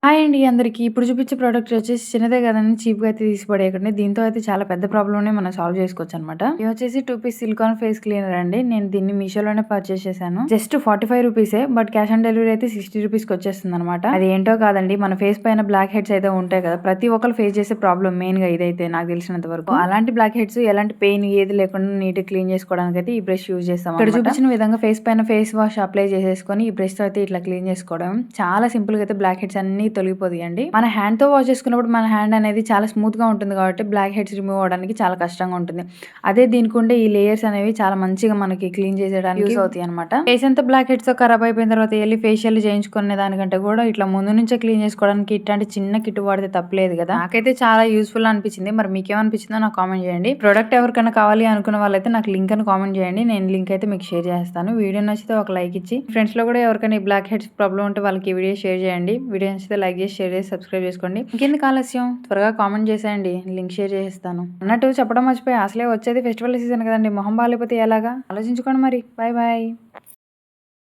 Hi అండి అందరికి. ఇప్పుడు చూపించే ప్రోడక్ట్ వచ్చేసి చిన్నదే కదండీ చీప్‌గా అయితే తీసి పడేయకండి. దీంతో అయితే చాలా పెద్ద ప్రాబ్లమ్‌నే మనం సాల్వ్ చేసుకోవచ్చనమాట. ఇది వచ్చేసి 2 పీస్ సిలికాన్ ఫేస్ క్లీనర్ అండి. నేను దీన్ని మీషోలోనే పర్చేస్ చేశాను. జస్ట్ 45 రూపీసే. బట్ క్యాష్ ఆన్ డెలివరీ అయితే 60 రూపీస్‌కి వచ్చేస్తుందనమాట. అది ఏంటో కాదండి, మన ఫేస్ పైన బ్లాక్ హెడ్స్ అయితే ఉంటాయి కదా! ప్రతి ఒక్కళ్ళు ఫేస్ చేసే ప్రాబ్లమ్ మెయిన్‌గా ఇదైతే నాకు తెలిసినంత వరకు. అలాంటి బ్లాక్ హెడ్స్ ఎలాంటి పెయిన్ ఏది లేకుండా నీట్‌గా క్లీన్ చేసుకోవడానికి అయితే ఈ బ్రష్ యూజ్ చేస్తాం. ఇక్కడ చూపించిన విధంగా ఫేస్ పైన ఫేస్ వాష్ అప్లై చేసేసుకొని ఈ బ్రష్ తో అయితే ఇట్లా క్లీన్ చేసుకోవడం చాలా సింపుల్ గా అయితే బ్లాక్ హెడ్స్ అన్ని తొలగిపోతాయండి. మన హ్యాండ్ తో వాష్ చేసుకున్నప్పుడు మన హ్యాండ్ అనేది చాలా స్మూత్ గా ఉంటుంది కాబట్టి బ్లాక్ హెడ్స్ రిమూవ్ అవడానికి చాలా కష్టంగా ఉంటుంది. అదే దీనికి ఉండే ఈ లేయర్స్ అనేవి చాలా మంచిగా మనకి క్లీన్ చేసేయడానికి యూస్ అవుతాయి అనమాట. ఫేస్ అంతా బ్లాక్ హెడ్స్ తో ఖరాబ్ అయిపోయిన తర్వాత వెళ్ళి ఫేషియల్ చేయించుకునే దానికంటే కూడా ఇట్లా ముందు నుంచే క్లీన్ చేసుకోవడానికి ఇట్లాంటి చిన్న కిట్ వాడితే తప్పలేదు కదా. నాకైతే చాలా యూస్ఫుల్ అనిపించింది. మరి మీకేమనిపించిందో నాకు కామెంట్ చేయండి. ప్రొడక్ట్ ఎవరికైనా కావాలి అనుకున్న వాళ్ళైతే నాకు లింక్ అని కామెంట్ చేయండి. నేను లింక్ అయితే మీకు షేర్ చేస్తాను. వీడియో నచ్చితే ఒక లైక్ ఇచ్చి ఫ్రెండ్స్ లో కూడా ఎవరికైనా ఈ బ్లాక్ హెడ్స్ ప్రాబ్లం ఉంటే వాళ్ళకి ఈ వీడియో షేర్ చేయండి. వీడియో నచ్చితే లైక్ చేసి షేర్ చేసి సబ్స్క్రైబ్ చేసుకోండి. ఇంకెందుకు ఆలస్యం, త్వరగా కామెంట్ చేసేయండి, లింక్ షేర్ చేసేస్తాను. అన్నట్టు చెప్పడం మర్చిపోయి, అసలే వచ్చేది ఫెస్టివల్ సీజన్ కదండి, మొహం బాగాలేకపోతే ఎలాగా ఆలోచించుకోండి. మరి బాయ్ బాయ్.